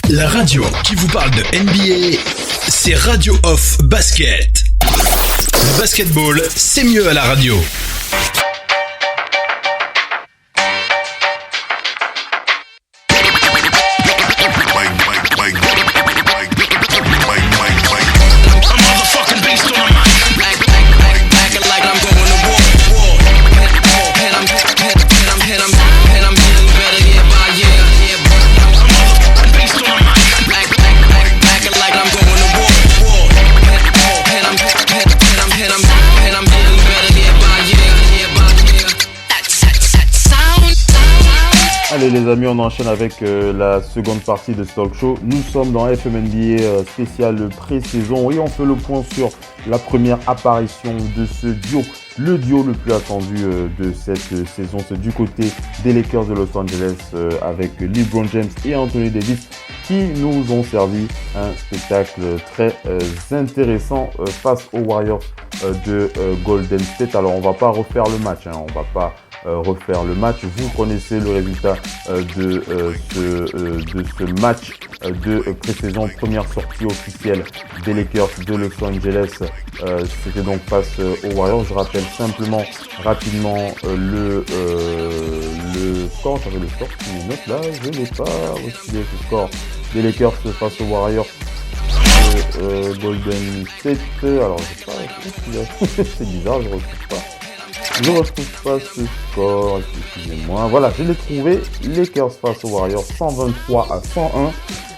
La radio qui vous parle de NBA, c'est Radio Off Basket. Le basketball, c'est mieux à la radio. Allez les amis, on enchaîne avec la seconde partie de ce talk show. Nous sommes dans FMNBA spécial pré-saison et on fait le point sur la première apparition de ce duo. Le duo le plus attendu de cette saison, c'est du côté des Lakers de Los Angeles avec LeBron James et Anthony Davis qui nous ont servi un spectacle très intéressant face aux Warriors de Golden State. Alors on va pas refaire le match, on va pas refaire le match. Vous connaissez le résultat de ce match de pré-saison, première sortie officielle des Lakers de Los Angeles. C'était donc face aux Warriors. Je rappelle simplement rapidement le score. J'avais le score sur mes notes là, je n'ai pas reçu le score des Lakers face aux Warriors de Golden State. Alors je sais pas, c'est bizarre, je retrouve pas ce score, excusez-moi. Voilà, je l'ai trouvé. Lakers face aux Warriors, 123-101.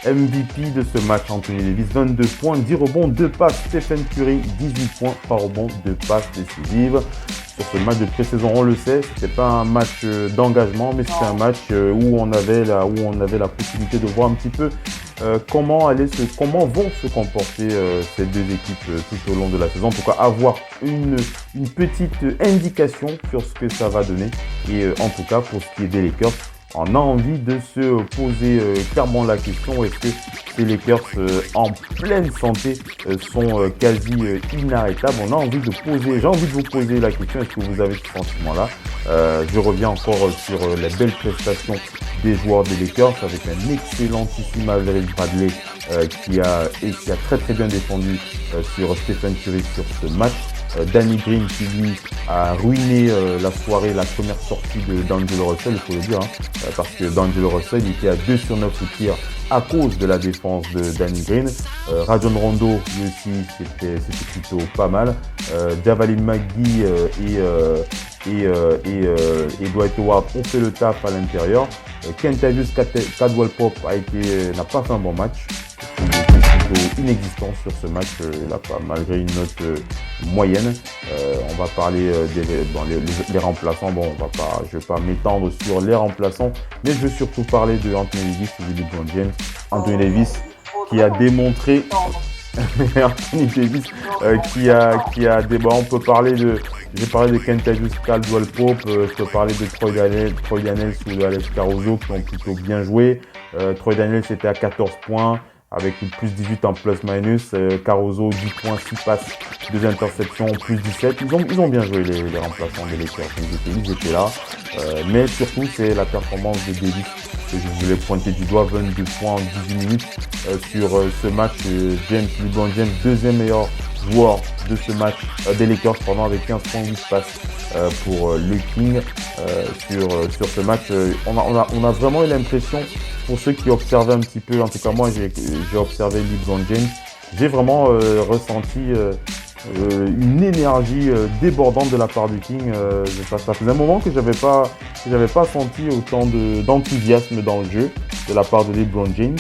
MVP de ce match, Anthony Davis, 22 points, 10 rebonds, 2 passes. Stephen Curry, 18 points par rebond, 2 passes décisives. Sur ce match de pré-saison, on le sait, c'était pas un match d'engagement, mais c'était un match où on avait la possibilité de voir un petit peu comment vont se comporter ces deux équipes tout au long de la saison. En tout cas, avoir une petite indication sur ce que ça va donner. Et en tout cas, pour ce qui est des Lakers, on a envie de se poser clairement la question, est-ce que ces Lakers en pleine santé sont quasi inarrêtables? J'ai envie de vous poser la question, est-ce que vous avez ce sentiment-là? Je reviens encore sur les belles prestations des joueurs des Lakers avec un excellentissime Avery Bradley qui a très très bien défendu sur Stephen Curry sur ce match. Danny Green qui lui a ruiné la soirée, la première sortie d'Angelo Russell, il faut le dire, parce que d'Angelo Russell il était à 2 sur 9 au tir à cause de la défense de Danny Green. Rajon Rondo lui aussi c'était plutôt pas mal. Javalin McGee et Dwight Howard ont fait le taf à l'intérieur. Kentavious Caldwell-Pope n'a pas fait un bon match. Inexistant sur ce match là, malgré une note moyenne. On va parler des remplaçants. Bon, je vais pas m'étendre sur les remplaçants, mais je veux surtout parler de Anthony Davis et de LeBron James. Anthony Davis qui a démontré Anthony Davis qui a des on peut parler j'ai parlé de Kentavious Caldwell-Pope, je peux parler de Troy Daniels ou de Alex Caruso qui ont plutôt bien joué. Troy Daniels était à 14 points avec plus 18 en plus-minus, Caruso 10 points, 6 passes, 2 interceptions, plus 17. Ils ont bien joué les remplaçants des Lakers, ils étaient là. Mais surtout, c'est la performance de Davis que je voulais pointer du doigt, 22 points en 18 minutes sur ce match. LeBron James, deuxième meilleur joueur de ce match des Lakers, avec 15 points, 8 passes pour le King sur ce match. On a vraiment eu l'impression, pour ceux qui observaient un petit peu, en tout cas moi j'ai observé LeBron James, j'ai vraiment ressenti une énergie débordante de la part du King. Ça faisait un moment que j'avais pas senti autant d'enthousiasme dans le jeu de la part de LeBron James.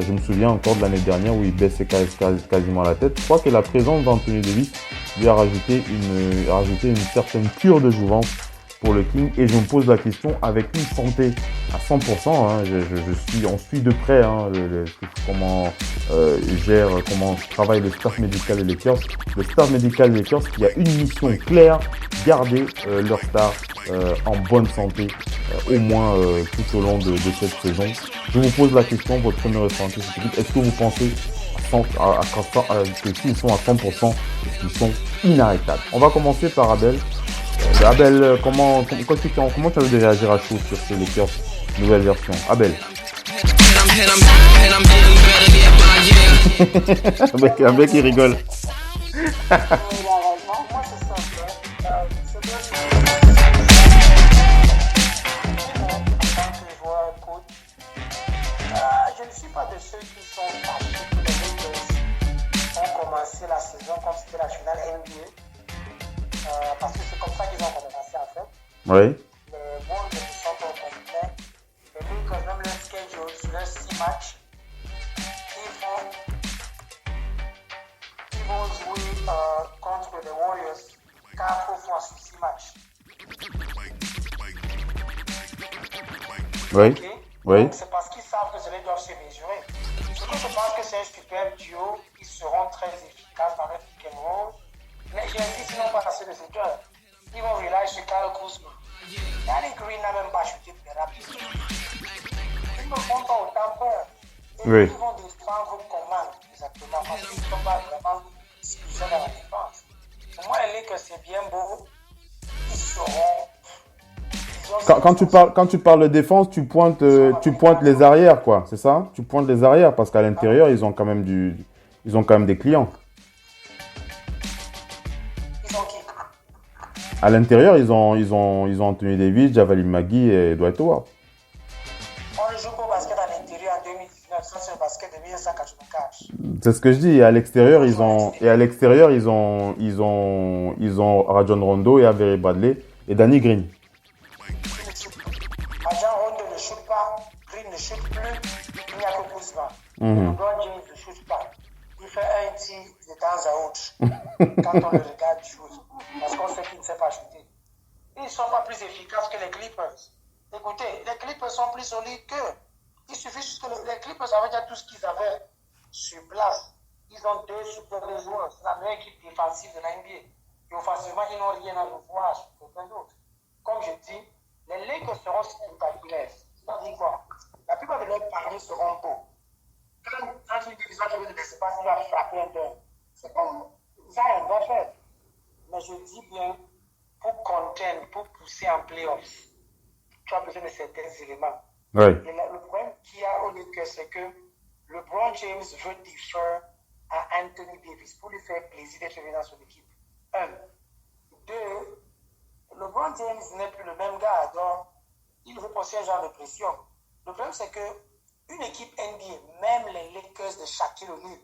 Je me souviens encore de l'année dernière où il baissait quasiment la tête. Je crois que la présence d'Anthony Davis lui a rajouté une certaine cure de jouvence pour le King, et je me pose la question, avec une santé à 100%, on suit de près comment travaille le staff médical des Lakers. Le staff médical des Lakers qui a une mission claire, garder leur star en bonne santé, au moins tout au long de cette saison. Je vous pose la question, votre premier ressenti, est-ce que vous pensez que s'ils sont à 100%, est-ce qu'ils sont inarrêtables? On va commencer par Abel. Abel, comment tu avais réagi à chaud sur ces Lakers nouvelle version? Abel. and I'm getting better year by year. Un mec qui rigole. Il a raison. Moi, c'est simple. C'est bien sûr. En tant que joueur, coach, je ne suis pas de ceux qui sont fâchés que les Lakers ont commencé la saison comme c'était la finale NBA. Parce que c'est comme ça qu'ils ont commencé en fait. Oui. Les Warriors sont au complet. Les Lakers, même leur schedule, sur leurs 6 matchs, ils vont jouer contre les Warriors 4 fois sur 6 matchs. Oui. Okay? Oui. Donc, c'est parce qu'ils savent que cela doivent se mesurer. Surtout, je pense que c'est un super duo. Ils seront très efficaces dans leur pick and roll. Mais j'insiste, ils n'ont pas assez de secteur. Ils vont rely sur Kyle Kuzma. Danny Green n'a même pas chuté très rapide. Ils ne font pas autant peur. Et Oui. ils vont défendre comment exactement parce qu'ils ne sont pas vraiment spéciaux dans la défense. Pour moi, les Lakers, c'est bien beau. Ils seront. Quand tu parles de défense, tu pointes les arrières, quoi, c'est ça? Tu pointes les arrières parce qu'à l'intérieur, ils ont quand même des clients. Ils ont qui? À l'intérieur, ils ont Anthony Davis, Javale McGee et Dwight Howard. On ne joue pas au basket à l'intérieur en 2019, ça c'est le basket de 1984. C'est ce que je dis. Et à l'extérieur, ils ont Rajon Rondo et Avery Bradley et Danny Green. Rajon Rondo ne shoot pas, Green ne shoot plus, il n'y a que Kuzma. LeBron James ne shoot pas. Il fait un tir de temps à autre quand on le regarde jouer. Parce qu'on sait qu'il ne sait pas shooter. Ils ne sont pas plus efficaces que les Clippers. Écoutez, les Clippers sont plus solides qu'eux. Il suffit juste que les Clippers avaient déjà tout ce qu'ils avaient sur place. Ils ont 2 super joueurs. C'est la meilleure équipe défensive de la NBA. Et offensivement, ils n'ont rien à revoir sur quelqu'un d'autre. Comme je dis, les Lakers seront spectaculaires. C'est-à-dire quoi? La plupart de leurs paris seront beaux. Quand une division qui veut de l'espace, il va frapper un peu. C'est comme Zion va faire. Mais je dis bien, pour contendre, pour pousser en playoffs, tu as besoin de certains éléments. Oui. Et le problème qu'il y a au Lakers, c'est que LeBron James veut défier à Anthony Davis pour lui faire plaisir d'être venu dans son équipe. 1. 2. LeBron James n'est plus le même gars, donc il veut passer un genre de pression. Le problème, c'est que une équipe NBA, même les Lakers de Shaquille O'Neal,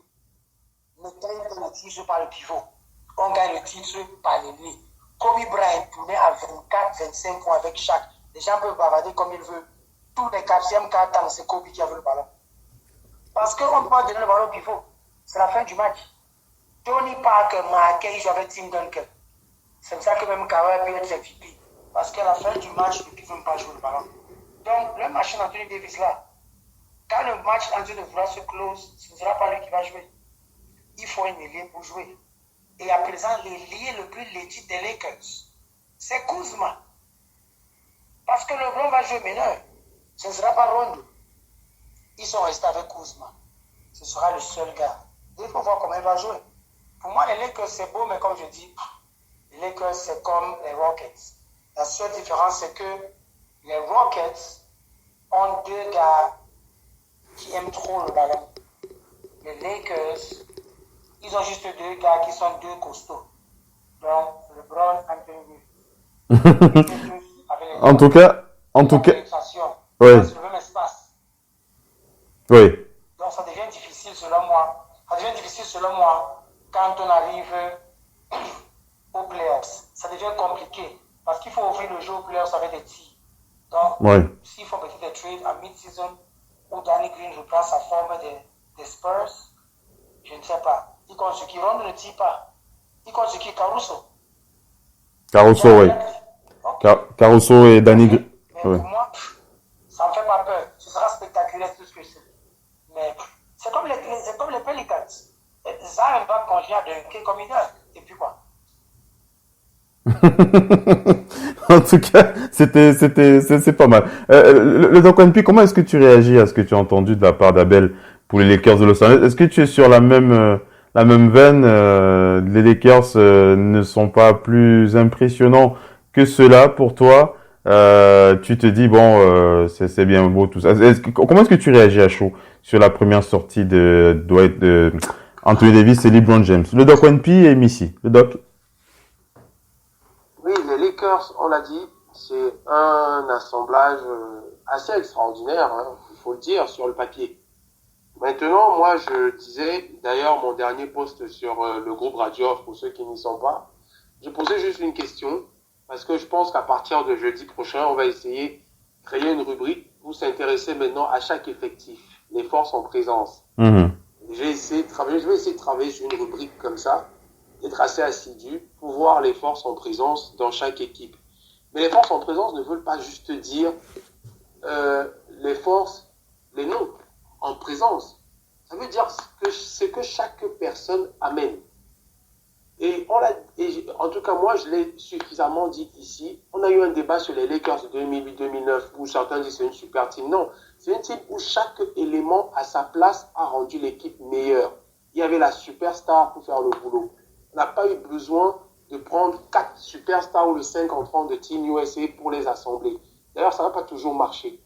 ne gagnent pas le titre par le pivot. On gagne le titre par l'ennemi. Kobe Bryant tournait à 24-25 points avec Shaq. Les gens peuvent bavarder comme ils veulent. Tous les 4e quarts, c'est Kobe qui avait le ballon. Parce qu'on ne peut pas donner le ballon au pivot. C'est la fin du match. Tony Parker marquait, il jouait avec Tim Duncan. C'est comme ça que même Kawhi peut être MVP. Parce qu'à la fin du match, le pivot ne peut pas jouer le ballon. Donc, le machine Anthony Davis là, quand le match est en train de vouloir se close, ce ne sera pas lui qui va jouer. Il faut un ailier pour jouer. Et à présent, l'ailier le plus legit des Lakers, c'est Kuzma. Parce que LeBron va jouer meneur. Ce ne sera pas Rondo. Ils sont restés avec Kuzma. Ce sera le seul gars. Il faut voir comment il va jouer. Pour moi, les Lakers, c'est beau, mais comme je dis, les Lakers, c'est comme les Rockets. La seule différence, c'est que les Rockets ont 2 gars qui aiment trop le ballon. Les Lakers, ils ont juste 2 gars qui sont 2 costauds. Donc, LeBron, Anthony Davis. En tout cas, ouais. Sur le même espace. Oui. Donc ça devient difficile selon moi. Ça devient difficile selon moi quand on arrive aux playoffs. Ça devient compliqué parce qu'il faut ouvrir le jeu aux playoffs avec des tirs. Donc, s'il faut peut-être des trades en mid-season où Danny Green reprend sa forme des Spurs, je ne sais pas. Il compte sur qui? Ron ne tire pas. Il compte sur qui? Caruso. Caruso, oui. Caruso et Danny Green. Mais pour moi, ça ne me fait pas peur. Ce sera spectaculaire tout ce que c'est. Mais c'est comme les Pelicans. Zion va congeler à dunker comme il doit. Et puis quoi? En tout cas, c'est pas mal. Le Doc NP, comment est-ce que tu réagis à ce que tu as entendu de la part d'Abel pour les Lakers de Los Angeles? Est-ce que tu es sur la même veine? Les Lakers ne sont pas plus impressionnants que cela pour toi, Tu te dis, bon, c'est bien beau tout ça. Comment est-ce que tu réagis à chaud sur la première sortie de Anthony Davis et LeBron James? Le Doc 1P et Missy. Le Doc. Oui, les Lakers, on l'a dit, c'est un assemblage assez extraordinaire, hein, il faut le dire, sur le papier. Maintenant, moi, je disais, d'ailleurs, mon dernier post sur le groupe Radio, pour ceux qui n'y sont pas, je posais juste une question, parce que je pense qu'à partir de jeudi prochain, on va essayer de créer une rubrique pour s'intéresser maintenant à chaque effectif, les forces en présence. Mhm. Je vais essayer de travailler sur une rubrique comme ça, d'être assez assidu pour voir les forces en présence dans chaque équipe. Mais les forces en présence ne veulent pas juste dire les forces, les noms en présence. Ça veut dire ce que chaque personne amène. Et en tout cas, moi, je l'ai suffisamment dit ici. On a eu un débat sur les Lakers de 2008-2009 où certains disent que c'est une super team. Non, c'est une team où chaque élément à sa place a rendu l'équipe meilleure. Il y avait la superstar pour faire le boulot. On n'a pas eu besoin de prendre 4 superstars ou le 5 entrants de Team USA pour les assembler. D'ailleurs, ça n'a pas toujours marché.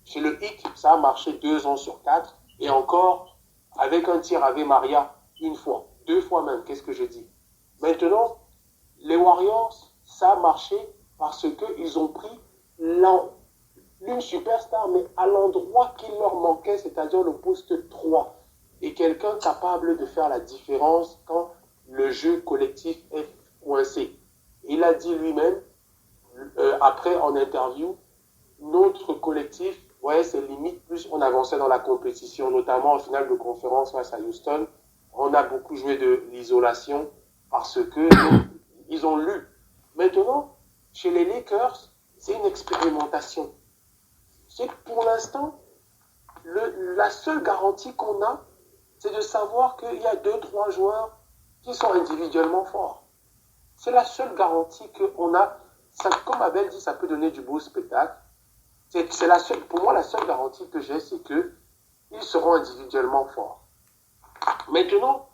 Chez le Heat, ça a marché 2 ans sur 4. Et encore, avec un tir Ave Maria, une fois, 2 fois même, qu'est-ce que je dis? Maintenant, les Warriors, ça a marché parce qu'ils ont pris l'une superstar, mais à l'endroit qu'il leur manquait, c'est-à-dire le poste 3. Et quelqu'un capable de faire la différence quand le jeu collectif est coincé. Il a dit lui-même, après en interview, notre collectif, ouais, c'est limite, plus on avançait dans la compétition, notamment en finale de conférence face à Houston. On a beaucoup joué de l'isolation parce que ils ont lu. Maintenant, chez les Lakers, c'est une expérimentation. C'est que pour l'instant, la seule garantie qu'on a, c'est de savoir qu'il y a 2-3 joueurs qui sont individuellement forts. C'est la seule garantie qu'on a. Ça, comme Abel dit, ça peut donner du beau spectacle. C'est la seule, pour moi, la seule garantie que j'ai, c'est qu'ils seront individuellement forts. Maintenant,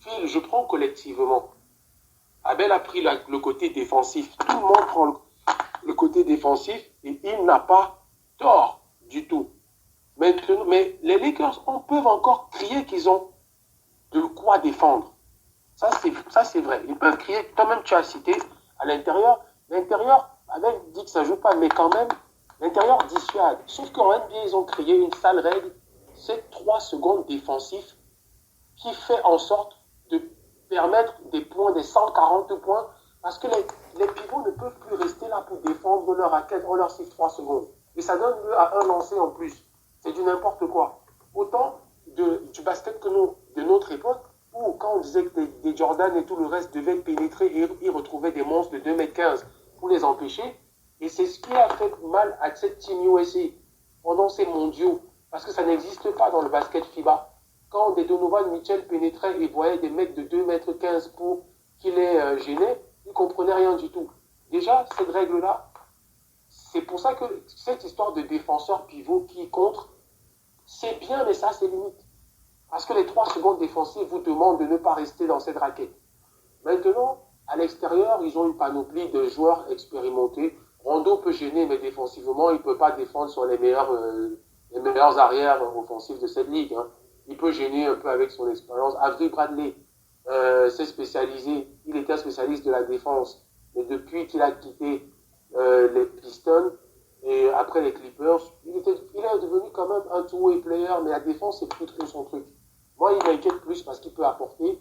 Phil, je prends collectivement. Abel a pris le côté défensif. Tout le monde prend le côté défensif et il n'a pas tort du tout. Maintenant, mais les Lakers, on peut encore crier qu'ils ont de quoi défendre. Ça, c'est vrai. Ils peuvent crier, toi-même tu as cité, à l'intérieur. L'intérieur, Abel dit que ça ne joue pas, mais quand même, l'intérieur dissuade. Sauf qu'en NBA, ils ont créé une sale règle, c'est 3 secondes défensifs qui fait en sorte de permettre des points, des 140 points, parce que les pivots ne peuvent plus rester là pour défendre leur raquette, on leur siffle 3 secondes. Et ça donne lieu à un lancer en plus. C'est du n'importe quoi. Autant du basket que nous, de notre époque, où quand on disait que des Jordan et tout le reste devaient pénétrer et ils retrouvaient des monstres de 2,15 m pour les empêcher. Et c'est ce qui a fait mal à cette Team USA pendant ces mondiaux, parce que ça n'existe pas dans le basket FIBA. Quand des Donovan Mitchell pénétraient et voyaient des mecs de 2,15 m pour qui les gênaient, ils ne comprenaient rien du tout. Déjà, cette règle-là, c'est pour ça que cette histoire de défenseur pivot qui contre, c'est bien, mais ça, c'est limite. Parce que les 3 secondes défensives vous demandent de ne pas rester dans cette raquette. Maintenant, à l'extérieur, ils ont une panoplie de joueurs expérimentés. Rondo peut gêner, mais défensivement, il ne peut pas défendre sur les meilleurs arrières offensifs de cette ligue. Hein. Il peut gêner un peu avec son expérience. Avery Bradley s'est spécialisé. Il était un spécialiste de la défense. Mais depuis qu'il a quitté les Pistons et après les Clippers, il est devenu quand même un two-way player, mais la défense, c'est plus trop son truc. Moi, il m'inquiète plus parce qu'il peut apporter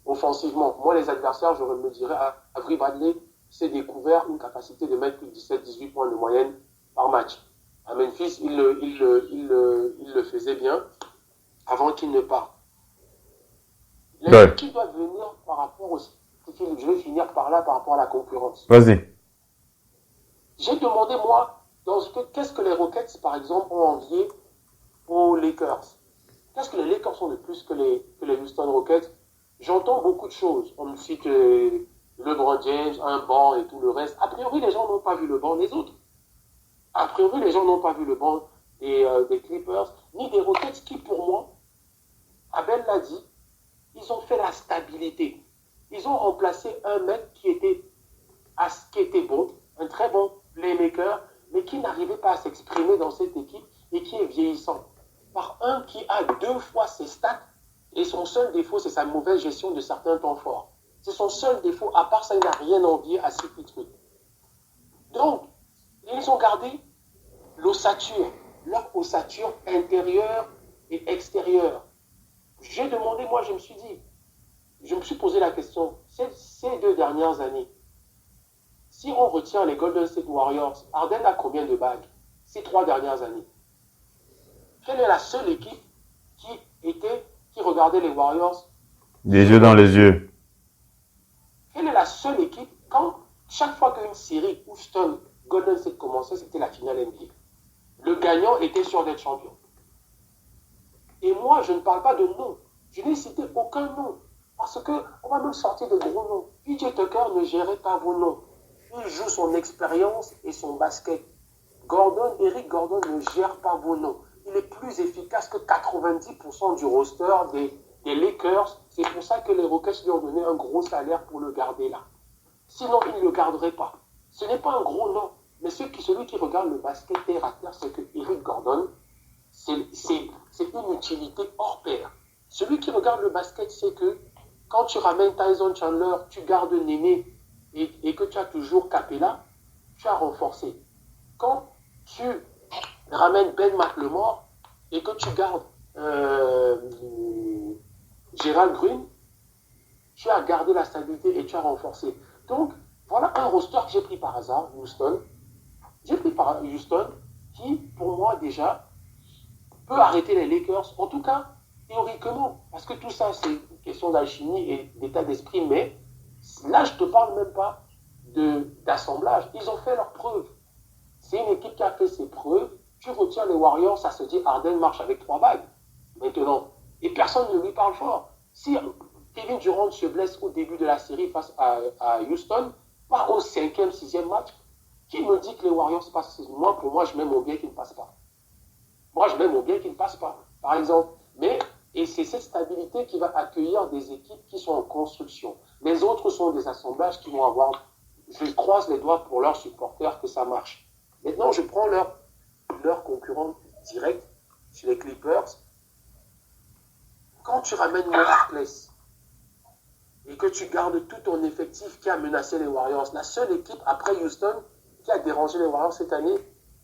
offensivement. Moi, les adversaires, je me dirais, Avery Bradley s'est découvert une capacité de mettre plus de 17-18 points de moyenne par match. À Memphis, il le faisait bien avant qu'il ne parte. Qui doit venir par rapport au... Je vais finir par là, par rapport à la concurrence. Vas-y. J'ai demandé, moi, qu'est-ce que les Rockets, par exemple, ont envié aux Lakers. Qu'est-ce que les Lakers ont de plus que les Houston Rockets? J'entends beaucoup de choses. On me cite LeBron James, un banc et tout le reste. A priori, les gens n'ont pas vu le banc des autres. A priori, les gens n'ont pas vu le banc des Clippers, ni des Rockets qui, pour moi, Abel l'a dit, ils ont fait la stabilité. Ils ont remplacé un mec qui était qui était bon, un très bon playmaker, mais qui n'arrivait pas à s'exprimer dans cette équipe et qui est vieillissant. Par un qui a 2 fois ses stats et son seul défaut, c'est sa mauvaise gestion de certains temps forts. C'est son seul défaut. À part ça, il n'a rien envié à CP3. Donc, ils ont gardé l'ossature, leur ossature intérieure et extérieure. J'ai demandé, moi, je me suis posé la question, ces 2 dernières années, si on retient les Golden State Warriors, Harden a combien de bagues ces 3 dernières années? Quelle est la seule équipe qui regardait les Warriors? Les yeux dans les yeux. Quelle est la seule équipe, chaque fois qu'une série Houston Golden State commençait, c'était la finale NBA. Le gagnant était sûr d'être champion. Et moi, je ne parle pas de nom. Je n'ai cité aucun nom. Parce qu'on va même sortir de gros noms. PJ Tucker ne gérait pas vos noms. Il joue son expérience et son basket. Eric Gordon ne gère pas vos noms. Il est plus efficace que 90% du roster des Lakers. C'est pour ça que les Rockets lui ont donné un gros salaire pour le garder là. Sinon, il ne le garderait pas. Ce n'est pas un gros nom. Mais celui qui regarde le basket terre à terre, c'est que Eric Gordon, c'est une utilité hors pair. Celui qui regarde le basket, c'est que quand tu ramènes Tyson Chandler, tu gardes Néné et que tu as toujours Capella, tu as renforcé. Quand tu ramènes Ben McLemore et que tu gardes Gerald Green, tu as gardé la stabilité et tu as renforcé. Donc, voilà un roster que j'ai pris par hasard, Houston. J'ai pris par Houston qui, pour moi, déjà, peut arrêter les Lakers, en tout cas, théoriquement. Parce que tout ça, c'est une question d'alchimie et d'état d'esprit. Mais là, je ne te parle même pas d'assemblage. Ils ont fait leurs preuves. C'est une équipe qui a fait ses preuves. Tu retiens les Warriors, ça se dit Harden marche avec 3 bagues. Maintenant. Et personne ne lui parle fort. Si Kevin Durant se blesse au début de la série face à Houston, pas au 5e, 6e match, qui me dit que les Warriors passent? Pour moi, je mets mon bien qui ne passe pas. Moi, je mets mon bien qui ne passe pas, par exemple. Et c'est cette stabilité qui va accueillir des équipes qui sont en construction. Les autres sont des assemblages qui vont avoir... Je croise les doigts pour leurs supporters que ça marche. Maintenant, je prends leur concurrent direct chez les Clippers. Quand tu ramènes Harkless et que tu gardes tout ton effectif qui a menacé les Warriors, la seule équipe après Houston qui a dérangé les Warriors cette année,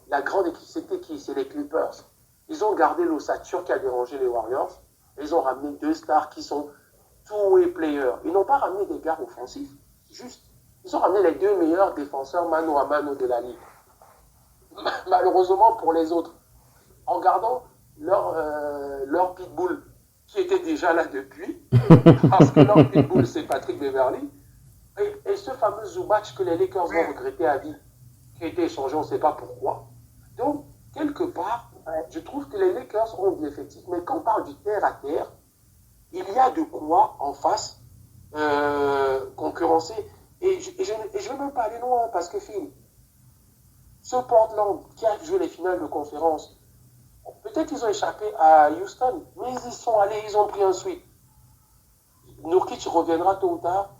la grande équipe, c'était qui? C'est les Clippers. Ils ont gardé l'ossature qui a dérangé les Warriors. Ils ont ramené 2 stars qui sont two-way players. Ils n'ont pas ramené des gars offensifs. Juste, ils ont ramené les 2 meilleurs défenseurs mano à mano de la ligue. Malheureusement pour les autres, en gardant leur pitbull qui était déjà là depuis, parce que leur pitbull c'est Patrick Beverley, et ce fameux Zubac que les Lakers vont regretter à vie, qui a été échangé, on ne sait pas pourquoi. Donc, quelque part, je trouve que les Lakers ont de l'effectif, mais quand on parle du terre à terre, il y a de quoi en face concurrencer. Et je ne veux même pas aller loin, parce que Phil, ce Portland qui a joué les finales de conférence, peut-être qu'ils ont échappé à Houston, mais ils y sont allés, ils ont pris un sweep. Nurkic reviendra tôt ou tard.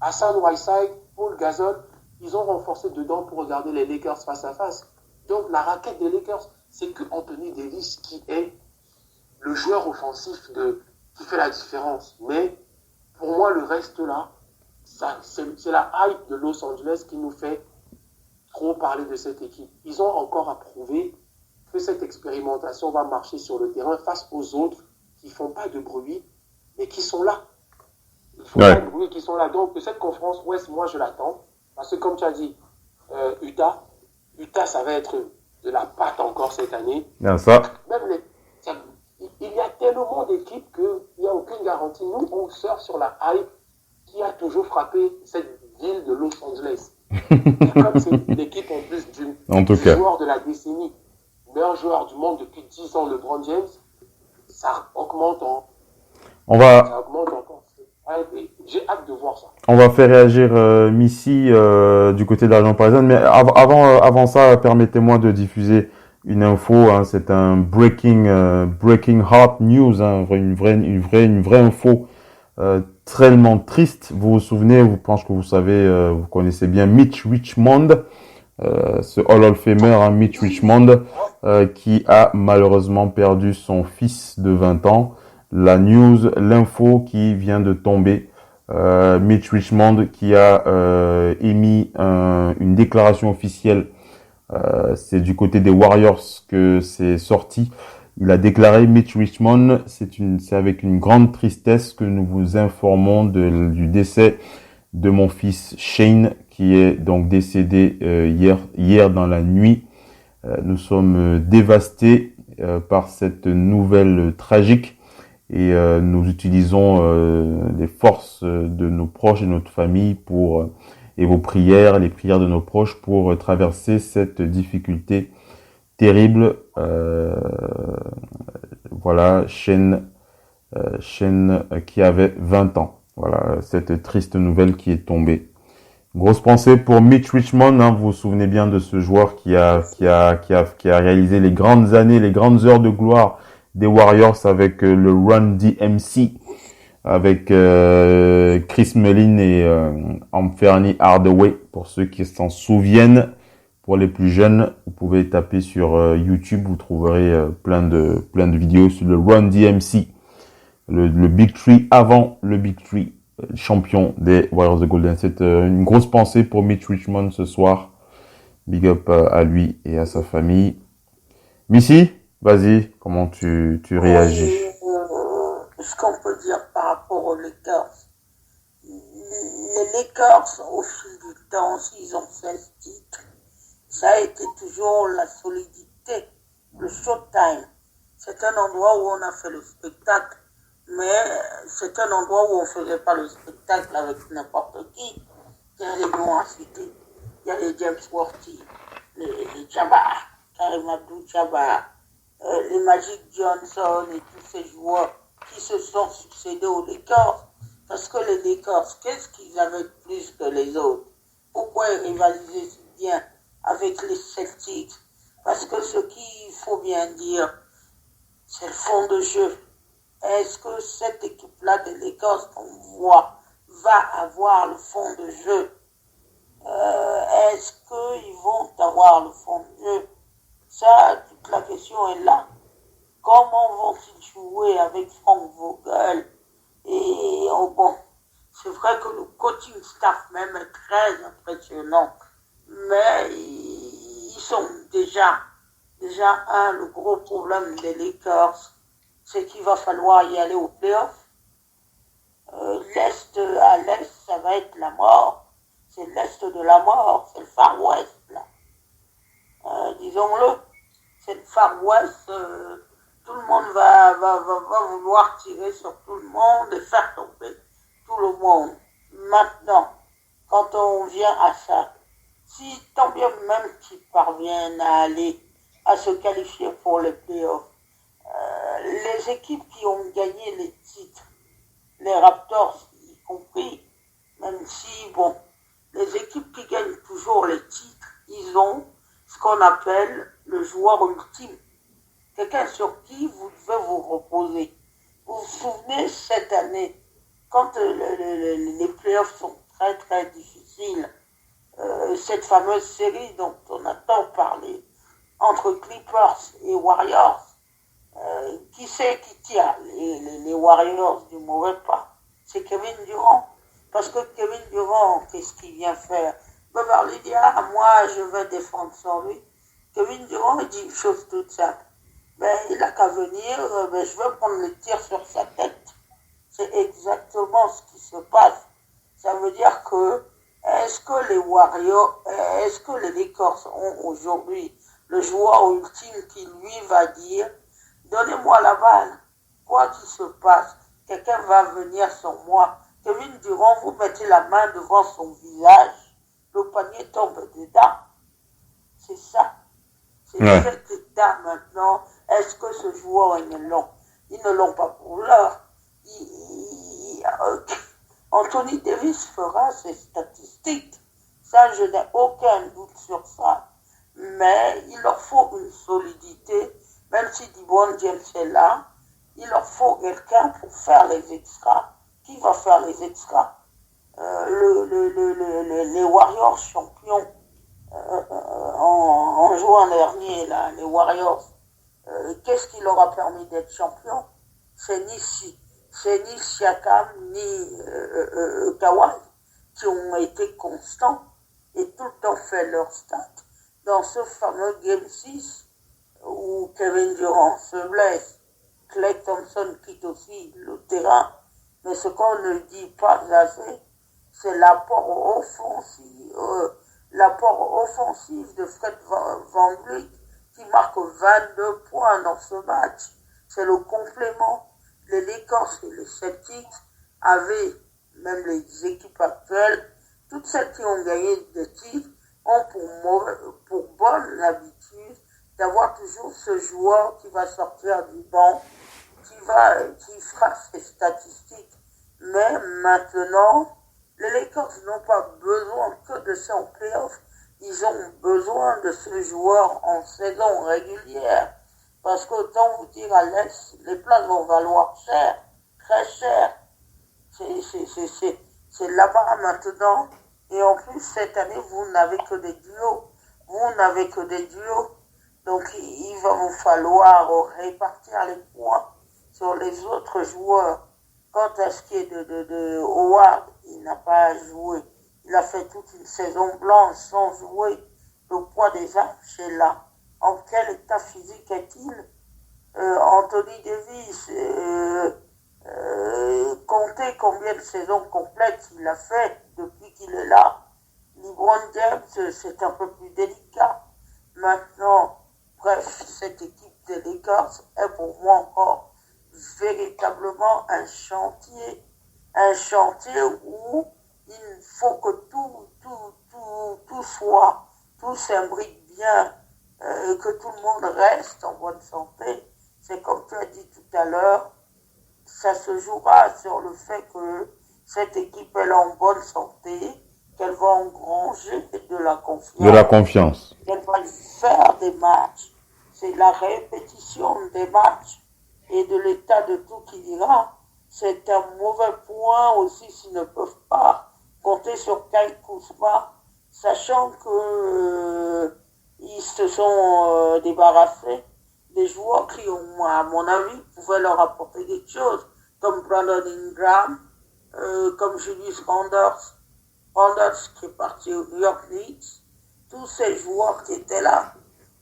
Hassan Whiteside, Paul Gasol, ils ont renforcé dedans pour regarder les Lakers face à face. Donc la raquette des Lakers, c'est que Anthony Davis qui est le joueur offensif qui fait la différence. Mais pour moi, le reste là, c'est la hype de Los Angeles qui nous fait trop parler de cette équipe. Ils ont encore à prouver que cette expérimentation va marcher sur le terrain face aux autres qui ne font pas de bruit, mais qui sont là. Ils font pas de bruit, qui sont là. Donc, cette conférence Ouest, moi, je l'attends. Parce que, comme tu as dit, Utah, ça va être de la pâte encore cette année. Bien ça. Même il y a tellement d'équipes qu'il n'y a aucune garantie. Nous, on surfe sur la hype qui a toujours frappé cette ville de Los Angeles. Comme c'est l'équipe en plus du joueur de la décennie, meilleur joueur du monde depuis 10 ans, LeBron James, ça augmente encore. J'ai hâte de voir ça. On va faire réagir Missy du côté de l'agent parisien, mais avant ça, permettez-moi de diffuser une info. Hein, c'est un breaking hot news, hein, une vraie info tellement triste. Vous vous souvenez, je pense que vous savez, vous connaissez bien Mitch Richmond, ce Hall of Famer, hein, Mitch Richmond, qui a malheureusement perdu son fils de 20 ans. L'info qui vient de tomber, Mitch Richmond qui a émis une déclaration officielle. C'est du côté des Warriors que c'est sorti. Il a déclaré, Mitch Richmond, c'est avec une grande tristesse que nous vous informons du décès de mon fils Shane, qui est donc décédé hier dans la nuit. Nous sommes dévastés par cette nouvelle tragique et nous utilisons les forces de nos proches et notre famille et vos prières, les prières de nos proches pour traverser cette difficulté terrible. Voilà, Shane qui avait 20 ans. Voilà, cette triste nouvelle qui est tombée. Grosse pensée pour Mitch Richmond, hein, vous vous souvenez bien de ce joueur qui a réalisé les grandes années, les grandes heures de gloire des Warriors avec le Run DMC, avec Chris Mullin et Anthony Hardaway, pour ceux qui s'en souviennent. Pour les plus jeunes, vous pouvez taper sur YouTube, vous trouverez plein de vidéos sur le Run DMC, le Big Three avant le Big Three, champion des Warriors de Golden State. Une grosse pensée pour Mitch Richmond ce soir. Big up à lui et à sa famille. Missy, vas-y, comment tu réagis? Ce qu'on peut dire par rapport aux Lakers. Les Lakers, au fil du temps, s'ils ont 16 titres, ça a été toujours la solidité, le showtime. C'est un endroit où on a fait le spectacle, mais c'est un endroit où on ne faisait pas le spectacle avec n'importe qui. Il y a les noms à citer. Il y a les James Worthy, les Jabbar, Karim Abdul-Jabbar, les Magic Johnson et tous ces joueurs qui se sont succédés aux Lakers. Parce que les Lakers, qu'est-ce qu'ils avaient de plus que les autres? Pourquoi ils rivalisaient si bien avec les Celtics? Parce que ce qu'il faut bien dire, c'est le fond de jeu. Est-ce que cette équipe-là des Lakers qu'on voit va avoir le fond de jeu? Est-ce qu'ils vont avoir le fond de jeu? Ça, toute la question est là. Comment vont-ils jouer avec Frank Vogel? Et bon, c'est vrai que le coaching staff même est très impressionnant. Mais ils sont déjà le gros problème des Lakers, c'est qu'il va falloir y aller au playoff. L'Est à l'Est, ça va être la mort. C'est l'Est de la mort, c'est le Far West, là. Disons-le, c'est le Far West. Tout le monde va vouloir tirer sur tout le monde et faire tomber tout le monde. Maintenant, quand on vient à ça, si tant bien même qu'ils parviennent à se qualifier pour les playoffs, les équipes qui ont gagné les titres, les Raptors y compris, même si, bon, les équipes qui gagnent toujours les titres, ils ont ce qu'on appelle le joueur ultime. Quelqu'un sur qui vous devez vous reposer. Vous vous souvenez cette année, quand les playoffs sont très très difficiles, cette fameuse série dont on a tant parlé entre Clippers et Warriors, qui c'est qui tire les Warriors du mauvais pas? C'est Kevin Durant. Parce que Kevin Durant, qu'est-ce qu'il vient faire? Beverly dit, moi je vais défendre sur lui. Kevin Durant, il dit une chose toute simple. Il n'a qu'à venir, je vais prendre le tir sur sa tête. C'est exactement ce qui se passe. Ça veut dire que, est-ce que les Warriors, est-ce que les Lakers ont aujourd'hui le joueur ultime qui lui va dire, donnez-moi la balle, quoi qu'il se passe, quelqu'un va venir sur moi. Kevin Durant, vous mettez la main devant son visage, le panier tombe dedans. C'est ça. C'est cet état maintenant. Est-ce que ce joueur, ils ne l'ont pas pour l'heure. Anthony Davis fera ses statistiques. Ça, je n'ai aucun doute sur ça. Mais il leur faut une solidité. Même si LeBron James est là, il leur faut quelqu'un pour faire les extras. qui va faire les extras. Les Warriors champions en juin dernier, là, les Warriors, qu'est-ce qui leur a permis d'être champions? C'est ni Siakam ni Kawhi qui ont été constants et tout le temps fait leur stats. Dans ce fameux Game 6 où Kevin Durant se blesse, Klay Thompson quitte aussi le terrain, mais ce qu'on ne dit pas assez, c'est l'apport offensif de Fred VanVleet qui marque 22 points dans ce match. C'est le complément. Les Lakers et les Celtics avaient, même les équipes actuelles, toutes celles qui ont gagné des titres, ont pour bonne habitude d'avoir toujours ce joueur qui va sortir du banc, qui fera ses statistiques. Mais maintenant, les Lakers n'ont pas besoin que de ça en playoff. Ils ont besoin de ce joueur en saison régulière. Parce qu'autant vous dire à l'Est, les places vont valoir cher, très cher. C'est là-bas maintenant. Et en plus, cette année, vous n'avez que des duos. Donc, il va vous falloir répartir les points sur les autres joueurs. Quant à ce qui est de Howard, il n'a pas joué. Il a fait toute une saison blanche sans jouer. Le poids des arches est là. En quel état physique est-il? Anthony Davis, comptez combien de saisons complètes il a fait depuis qu'il est là. LeBron James, c'est un peu plus délicat. Maintenant, bref, cette équipe des Lakers est pour moi encore véritablement un chantier où il faut que tout s'imbrique bien, que tout le monde reste en bonne santé. C'est comme tu as dit tout à l'heure, ça se jouera sur le fait que cette équipe est en bonne santé, qu'elle va engranger de la confiance. Qu'elle va faire des matchs. C'est la répétition des matchs et de l'état de tout qui dira. C'est un mauvais point aussi s'ils ne peuvent pas compter sur Kyle Kuzma, sachant que ils se sont débarrassés des joueurs qui ont, à mon avis, pouvaient leur apporter quelque chose, comme Brandon Ingram, comme Julius Randle qui est parti au New York Knicks, tous ces joueurs qui étaient là,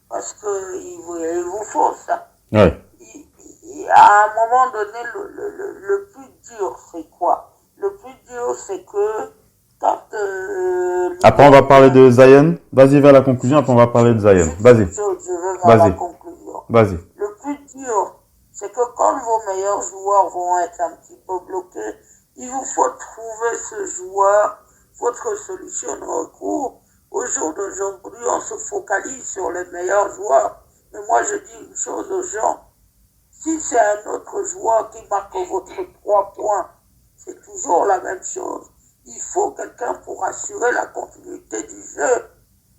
parce que il vous faut ça. Ouais. Et à un moment donné, le plus dur, c'est quoi? Le plus dur, c'est que quand... Après, on va parler de Zion. Vas-y vers la conclusion, après on va parler de Zion. Vas-y. Je veux vers la conclusion. Vas-y. Le plus dur, c'est que quand vos meilleurs joueurs vont être un petit peu bloqués, il vous faut trouver ce joueur, votre solution de recours. Au jour d'aujourd'hui, on se focalise sur les meilleurs joueurs. Mais moi, je dis une chose aux gens. Si c'est un autre joueur qui marque votre 3 points, c'est toujours la même chose. Il faut quelqu'un pour assurer la continuité du jeu.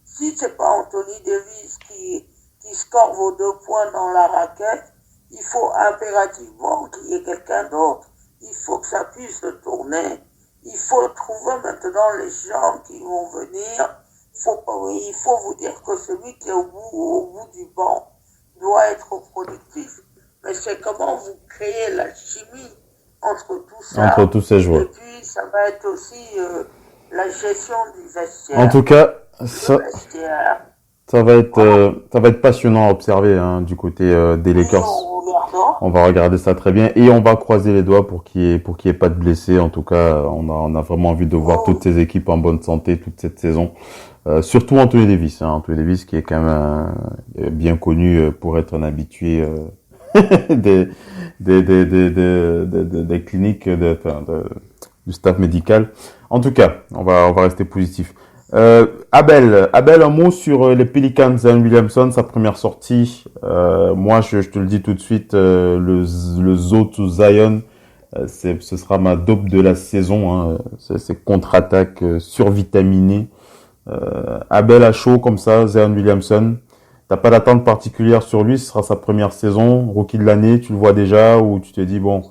Si c'est pas Anthony Davis qui score vos 2 points dans la raquette, il faut impérativement qu'il y ait quelqu'un d'autre. Il faut que ça puisse tourner. Il faut trouver maintenant les gens qui vont venir. Il faut vous dire que celui qui est au bout du banc doit être productif. Mais c'est comment vous créez la chimie entre tout ça. Entre tous ces joueurs. Et puis, ça va être aussi la gestion du vestiaire. En tout cas, ça va être passionnant à observer du côté des Lakers. On va regarder ça très bien et on va croiser les doigts pour qu'il y ait pas de blessés. En tout cas, on a vraiment envie de voir toutes ces équipes en bonne santé toute cette saison. Surtout Anthony Davis, Anthony Davis qui est quand même bien connu pour être un habitué des cliniques, du staff médical. En tout cas, on va rester positif. Abel, un mot sur les Pelicans. Zion Williamson, sa première sortie. Moi, je te le dis tout de suite, le Zo to Zion, ce sera ma dope de la saison. C'est contre-attaque survitaminée. Abel à chaud comme ça, Zion Williamson. T'as pas d'attente particulière sur lui, ce sera sa première saison, rookie de l'année, tu le vois déjà, ou tu te dis bon,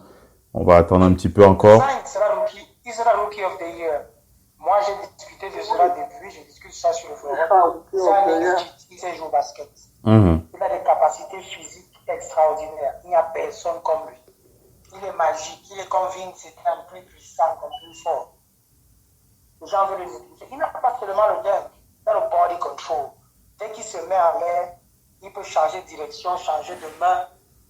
On va attendre un petit peu encore. Ça, il sera rookie of the year. Moi, j'ai discuté de cela depuis, je discute ça sur le forum. C'est un équipe qui sait jouer au basket. Mhm. Il a des capacités physiques extraordinaires. Il n'y a personne comme lui. Il est magique. Il est convaincu c'est un plus puissant, comme plus fort. Les gens veulent les écouter. Il n'a pas seulement le dunk, il a le body control. Dès qu'il se met en l'air, il peut changer de direction, changer de main.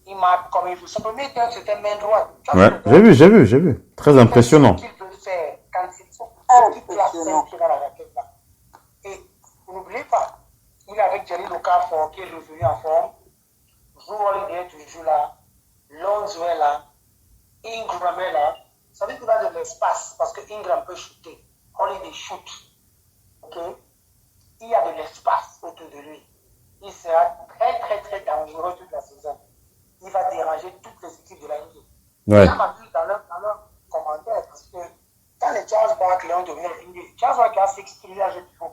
Il marque comme il veut. Son premier dunk, c'était main droite. Ouais, j'ai vu. Très impressionnant. Ce qu'il peut faire quand il place un pied dans la raquette là. Et n'oubliez pas, il est avec Jerry Okafor qui est revenu en forme. Drew Holiday est toujours là. Lonzo est là. Ingram est là. Ça veut dire qu'il a de l'espace parce que Ingram peut shooter. Holiday shoot. Ok? Il y a de l'espace autour de lui. Il sera très, très, très dangereux toute la saison. Il va déranger toutes les équipes de la NBA. Ouais. Ça m'a vu dans leur commentaire parce que quand les Charles Barkley ont dominé la NBA, Charles Barkley a s'exprimer à jeu pivot.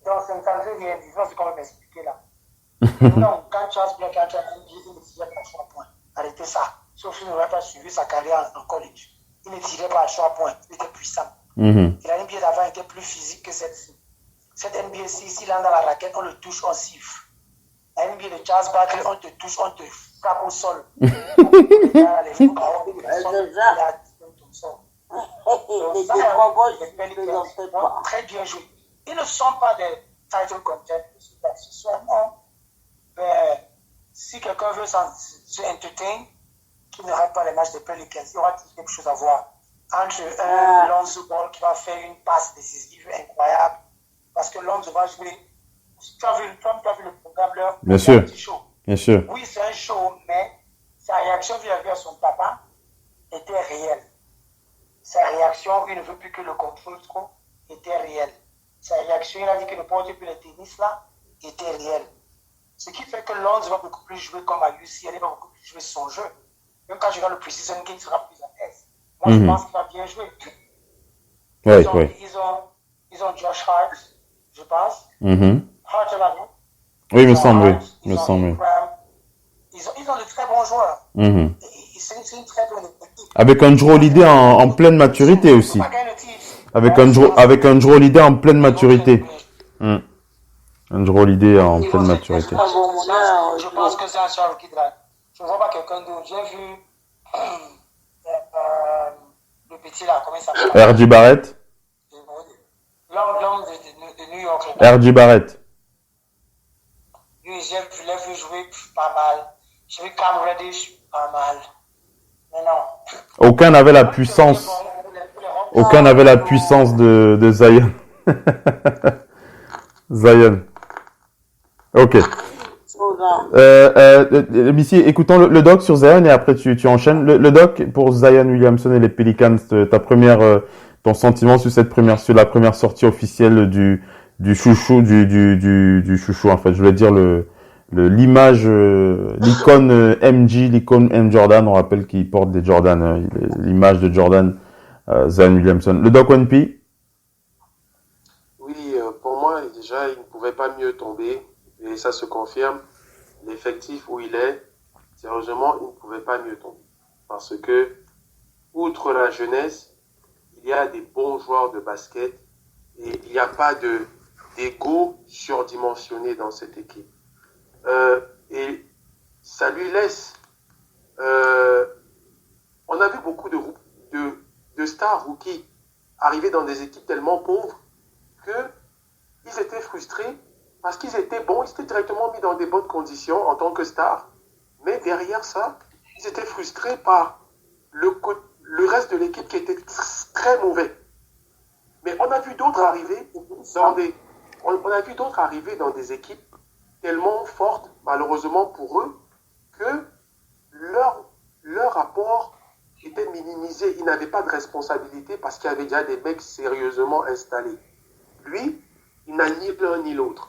Donc, c'est un calendrier bien différent, c'est comme m'expliquer là. Non, quand Charles Barkley a été à la NBA, il ne tirait pas à 3 points. Arrêtez ça. Sauf qu'il n'aurait pas suivi sa carrière en college. Il ne tirait pas à 3 points. Il était puissant. Mhm. Et la NBA d'avant était plus physique que celle-ci. Cette NBA-ci, s'il est dans la raquette, on le touche, on siffle. La NBA de Charles Barkley, on te touche, on te frappe au sol. Très bien joué. Ils ne sont pas des title contenders. Ce sont si quelqu'un veut se entertain, qu'il ne rate pas les matchs des Pelicans, il y aura quelque chose à voir. Entre un Lonzo Ball qui va faire une passe décisive incroyable, parce que Lonzo va jouer. Tu as vu le programme leur Bien sûr. show. Bien sûr. Oui, c'est un show, mais sa réaction vis-à-vis à son papa était réelle. Sa réaction, il ne veut plus que le contrôle trop, était réelle. Sa réaction, il a dit qu'il ne portait plus le tennis là, était réelle. Ce qui fait que Lonzo va beaucoup plus jouer comme à UCLA, il va beaucoup plus jouer son jeu. Même quand je regarde le precision game, il sera plus à l'aise. Moi, je pense qu'il va bien jouer. Ils ont Josh Hart, je pense. Hart est là, non? Oui, il me semble, oui. Ils ont de très bons joueurs. C'est une très bonne équipe. Avec un Drew Holiday en pleine maturité aussi. Avec un Drew Holiday en pleine maturité. Un Drew Holiday en pleine maturité. Je pense que c'est un seul qui drague. Je ne vois pas quelqu'un d'autre. J'ai vu le petit là, comment il s'appelle? R.J. Barrett. L'homme de New York. R.J. Barrett. Lui, je l'ai vu jouer pas mal. J'ai vu Cam Reddish pas mal. Mais non. Aucun n'avait la puissance. Aucun n'avait la puissance de Zion. Zion. Ok. Missy, écoutons le doc sur Zion et après tu enchaînes. Le doc pour Zion Williamson et les Pelicans, ton sentiment sur sur la première sortie officielle du chouchou, du chouchou en fait. Je voulais dire l'image, l'icône MJ, l'icône M Jordan. On rappelle qu'il porte des Jordan, l'image de Jordan, Zion Williamson. Le doc One P. Oui, pour moi déjà il ne pouvait pas mieux tomber et ça se confirme. L'effectif où il est, sérieusement, il ne pouvait pas mieux tomber. Parce que, outre la jeunesse, il y a des bons joueurs de basket et il n'y a pas d'ego surdimensionné dans cette équipe. Et ça lui laisse... on a vu beaucoup de stars rookies arriver dans des équipes tellement pauvres qu'ils étaient frustrés parce qu'ils étaient bons, ils étaient directement mis dans des bonnes conditions en tant que stars. Mais derrière ça, ils étaient frustrés par le reste de l'équipe qui était très mauvais. Mais on a vu d'autres arriver dans des équipes tellement fortes, malheureusement pour eux, que leur apport était minimisé. Ils n'avaient pas de responsabilité parce qu'il y avait déjà des mecs sérieusement installés. Lui, il n'a ni l'un ni l'autre.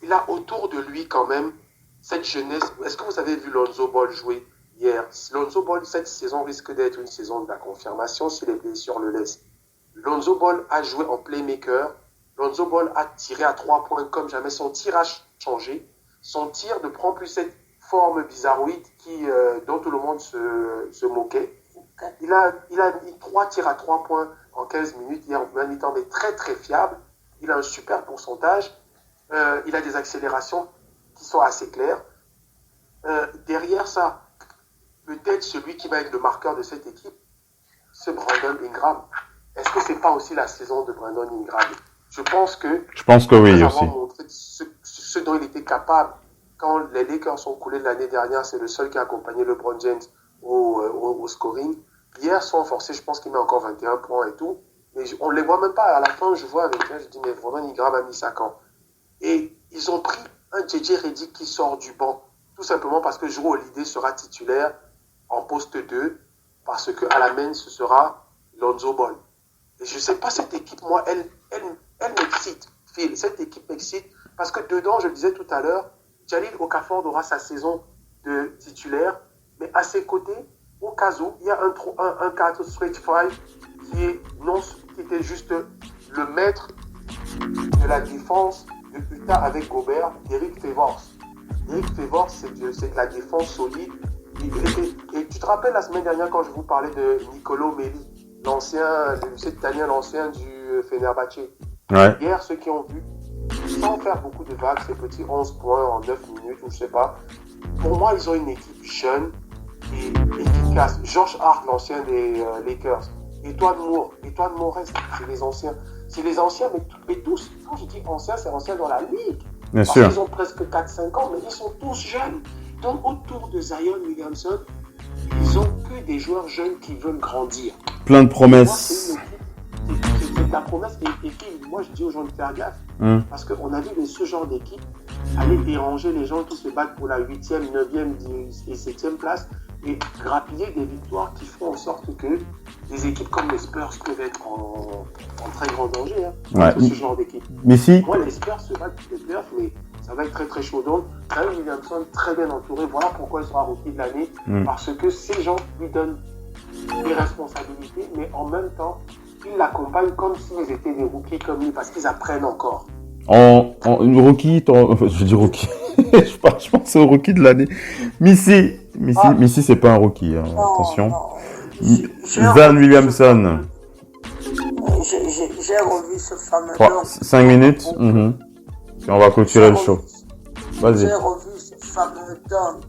Il a autour de lui quand même cette jeunesse. Est-ce que vous avez vu Lonzo Ball jouer hier? Lonzo Ball, cette saison risque d'être une saison de la confirmation si les blessures le laissent. Lonzo Ball a joué en playmaker. Lonzo Ball a tiré à 3 points comme jamais. Son tir a changé. Son tir ne prend plus cette forme bizarroïde dont tout le monde se moquait. Il a mis 3 tirs à 3 points en 15 minutes. Il est en même temps, mais très très fiable. Il a un super pourcentage. Il a des accélérations qui sont assez claires. Derrière ça, peut-être celui qui va être le marqueur de cette équipe, c'est Brandon Ingram. Est-ce que c'est pas aussi la saison de Brandon Ingram? Je pense que oui aussi. Montré ce dont il était capable quand les Lakers sont coulés l'année dernière, c'est le seul qui a accompagné LeBron James au scoring. Hier, sont forcés, je pense qu'il met encore 21 points et tout. Mais on ne les voit même pas. À la fin, je vois avec eux, je dis, mais Brandon Ingram a mis ça quand? Et ils ont pris un JJ Redick qui sort du banc. Tout simplement parce que Jrue Holiday sera titulaire en poste 2. Parce qu'à la main, ce sera Lonzo Ball. Et je ne sais pas, cette équipe, moi, elle m'excite. Phil, cette équipe m'excite. Parce que dedans, je le disais tout à l'heure, Jahlil Okafor aura sa saison de titulaire. Mais à ses côtés, au cas où, il y a un 4 straight 5 qui était juste le maître de la défense de Utah avec Gobert, Derrick Favors. Derrick Favors, c'est de la défense solide. Et tu te rappelles la semaine dernière quand je vous parlais de Nicolo Melli, cet Italien, l'ancien du Fenerbahçe. Ouais. Hier, ceux qui ont vu, sans faire beaucoup de vagues, ces petits 11 points en 9 minutes, ou je sais pas. Pour moi, ils ont une équipe jeune et efficace. Josh Hart, l'ancien des Lakers. Étoile Moore reste, c'est les anciens. C'est les anciens, mais tous, quand je dis anciens, c'est anciens dans la ligue. Bien Parce sûr. qu'ils ont presque 4-5 ans, mais ils sont tous jeunes. Donc autour de Zion Williamson, ils ont que des joueurs jeunes qui veulent grandir. Plein de Moi, promesses. c'est la promesse. Et puis, moi, je dis aux gens de faire gaffe. Parce qu'on a vu ce genre d'équipe aller déranger les gens qui se battent pour la 8e, 9e et 7e place et grappiller des victoires qui font en sorte que des équipes comme les Spurs peuvent être en très grand danger. Ouais. Ce genre d'équipe. Mais si, Moi, les Spurs se battent pour les playoffs, mais ça va être très très chaud. Donc, Zion Williamson, très bien entouré. Voilà pourquoi il sera rookie de l'année. Parce que ces gens lui donnent des responsabilités, mais en même temps, ils l'accompagnent comme s'ils étaient des rookies comme lui, parce qu'ils apprennent encore. une rookie, je dis rookie, je pense au rookie de l'année. Missy, c'est pas un rookie, hein. Non, Attention. non. Zion Williamson. J'ai revu ce fameux dunk. 5 minutes. Et on va clôturer le show. Vas-y. J'ai revu ce fameux dunk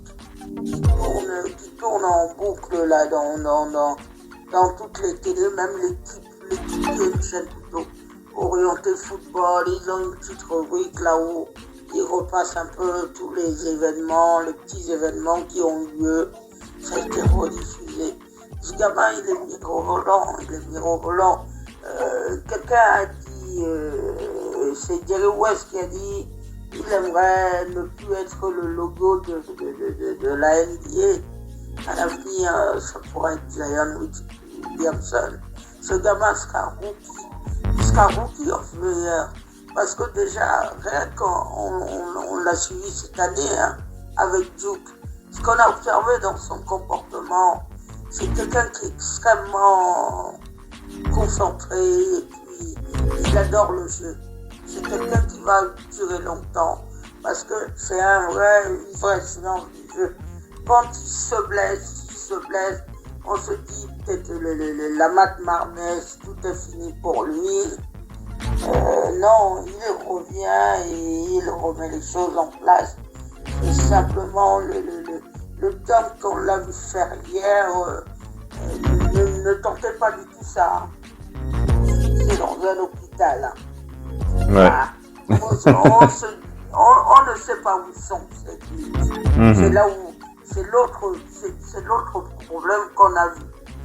qui tourne en boucle là dans toutes les télés, même l'équipe qui est une chaîne plutôt orientée football. Ils ont une petite rubrique là où ils repassent un peu tous les événements, les petits événements qui ont eu lieu. Ça a été rediffusé. Ce gamin, il est mirobolant. Quelqu'un a dit, c'est Jerry West qui a dit, il aimerait ne plus être le logo de la NBA. À l'avenir, ça pourrait être Zion Williamson. Ce gamin sera rookie. Il sera rookie of the year. Parce que déjà, rien qu'on l'a suivi cette année avec Duke, ce qu'on a observé dans son comportement, c'est quelqu'un qui est extrêmement concentré et puis il adore le jeu. C'est quelqu'un qui va durer longtemps parce que c'est une vraie science du jeu. Quand il se blesse, on se dit peut-être la Matt Marnez, tout est fini pour lui. Non, il revient et il remet les choses en place. C'est simplement le temps qu'on l'a vu faire hier, ne tentez pas du tout ça. C'est dans un hôpital. Ouais. On ne sait pas où ils sont. C'est là où c'est l'autre problème qu'on a vu.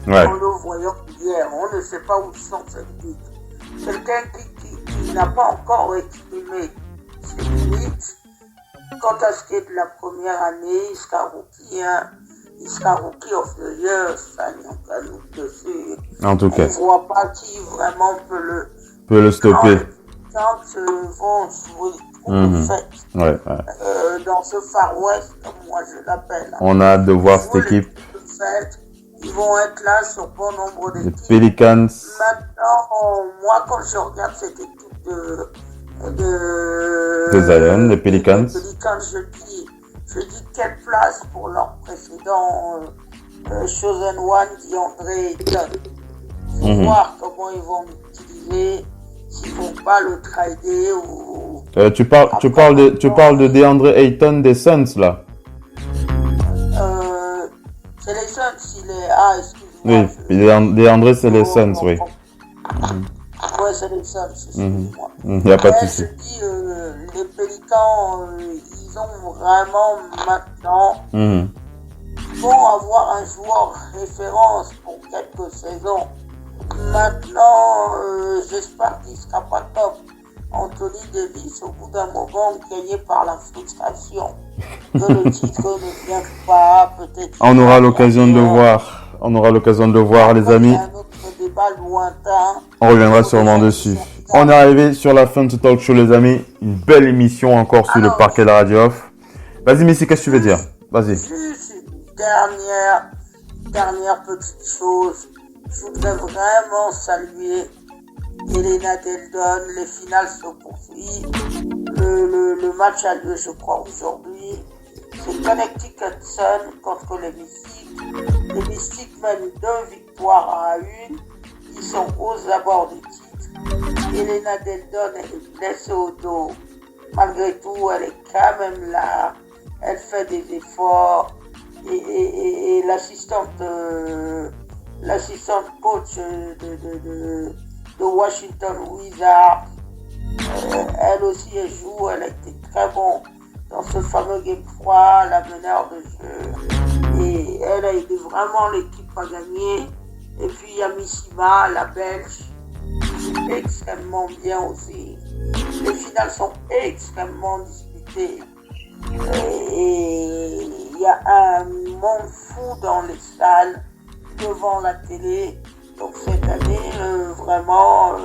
Ouais. En le voyant hier, on ne sait pas où ils sont ces limites. Quelqu'un qui n'a pas encore exprimé ses limites. Quant à ce qui est de la première année, il sera rookie of the year, ça n'y a pas nous dessus. En tout cas. On ne voit pas qui vraiment peut le stopper. Quand vont jouer trop de fête. Ouais. Dans ce Far West, comme moi je l'appelle. On a hâte de voir cette équipe. Ils vont être là sur bon nombre Les d'équipes. Pelicans. Maintenant, moi quand je regarde cette équipe de Zion, les Pelicans. je dis quelle place pour leur précédent Chosen One, DeAndre Ayton. Faut Mhm. voir comment ils vont l'utiliser, s'ils vont pas le trader ou... Tu parles de DeAndre Ayton des Suns, là. C'est les Suns, il est... Ah, Oui, excuse-moi. DeAndre, c'est les Suns, oui. Ouais, c'est les Suns, excuse-moi. Il n'y a pas de Mais souci. je dis, les Pélicans, ils ont vraiment maintenant... Mhm. vont avoir un joueur référence pour quelques saisons. Maintenant, j'espère qu'il ne sera pas top. Anthony Davis, au bout d'un moment, gagné par la frustration. Que le titre ne vient pas, peut-être. On aura l'occasion de le voir. On aura l'occasion de le voir, les Après, il amis. y a un autre débat lointain. On reviendra sûrement dessus. On est arrivé sur la fin de ce talk show, les amis. Une belle émission encore sur le Alors, parquet de la Radio Off. Vas-y, Missy, qu'est-ce que tu veux dire? Vas-y. Juste une dernière petite chose. Je voudrais vraiment saluer Elena Deldon. Les finales se poursuivent. Le match a lieu, je crois, aujourd'hui. C'est Connecticut Sun contre les Mystics. Les Mystics mènent 2 victoires à 1. Ils sont aux abords du titre. Elena Deldon est blessée au dos. Malgré tout, elle est quand même là. Elle fait des efforts. Et l'assistante coach de Washington Wizards, elle aussi elle joue, elle a été très bon dans ce fameux game 3, la meneur de jeu, et elle a aidé vraiment l'équipe à gagner. Et puis il y a Missima, la Belge, qui joue extrêmement bien aussi. Les finales sont extrêmement disputées. Et il y a un monde fou dans les salles, devant la télé. Donc cette année, vraiment,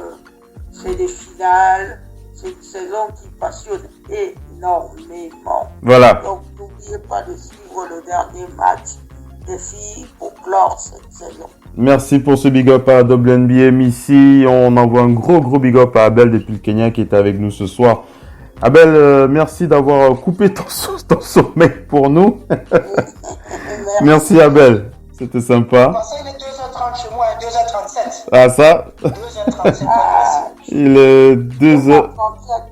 c'est des finales. C'est une saison qui passionne énormément. Voilà. Donc n'oubliez pas de suivre le dernier match des filles pour clore cette saison. Merci pour ce big up à WNBA Missy. On envoie un gros big up à Abel depuis le Kenya qui est avec nous ce soir. Abel, merci d'avoir coupé ton sommeil pour nous. Merci Abel, c'était sympa. Il est 2h30 chez moi et 2h37. Ah ça 2h37. Il est 2h,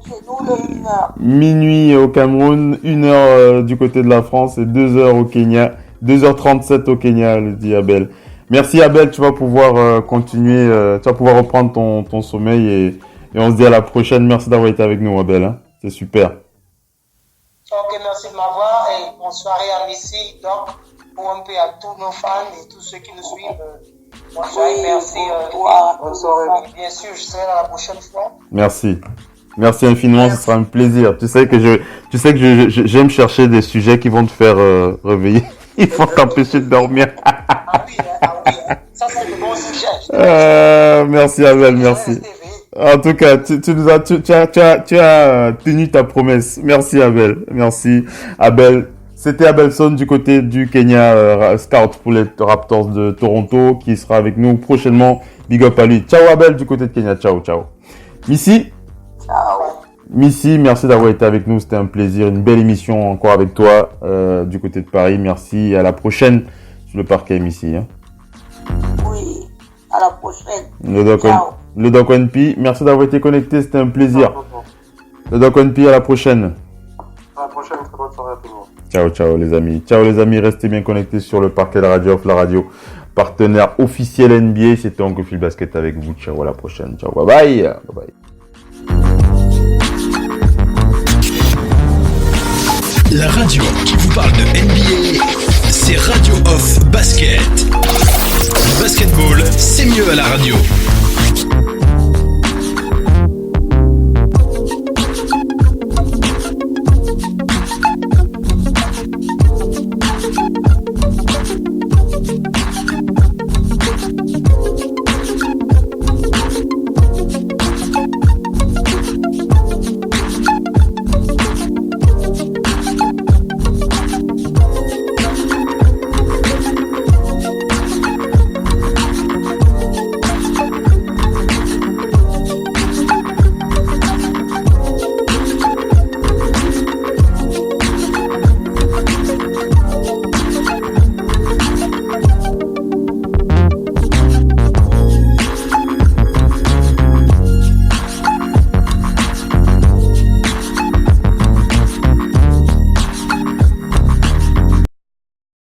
Chez nous, le 1h. minuit au Cameroun, 1h du côté de la France et 2h au Kenya. 2h37 au Kenya, le dit Abel. Merci Abel, tu vas pouvoir continuer, tu vas pouvoir reprendre ton sommeil et on se dit à la prochaine. Merci d'avoir été avec nous Abel, hein. C'est super. Ok, merci de m'avoir et bonne soirée à Missy, donc, pour un peu à tous nos fans et tous ceux qui nous suivent. Bonne soirée, merci. Bonne soirée. Bien sûr, je serai là la prochaine fois. Merci. Merci infiniment, ce sera un plaisir. Tu sais que j'aime chercher des sujets qui vont te faire réveiller. Ils vont t'empêcher de dormir. Ah oui, ça c'est le bon sujet. Merci Abel, merci. En tout cas, tu as tenu ta promesse. Merci Abel, merci Abel. C'était Abelson du côté du Kenya, scout pour les Raptors de Toronto, qui sera avec nous prochainement. Big up à lui. Ciao Abel du côté de Kenya, ciao. Missy, Ciao. Missy, merci d'avoir été avec nous. C'était un plaisir, une belle émission encore avec toi du côté de Paris. Merci et à la prochaine sur le parquet Missy. Hein. Oui, à la prochaine. Le Doc NP, merci d'avoir été connecté, c'était un plaisir. Le Doc NP, à la prochaine. À la prochaine, très bonne soirée à tout le monde. Ciao les amis. Ciao les amis, restez bien connectés sur le parquet de la Radio Off, la radio partenaire officiel NBA. C'était Oncle Phil Basket avec vous. Ciao, à la prochaine. Ciao, bye bye. La radio qui vous parle de NBA, c'est Radio Off Basket. Le basketball, c'est mieux à la radio.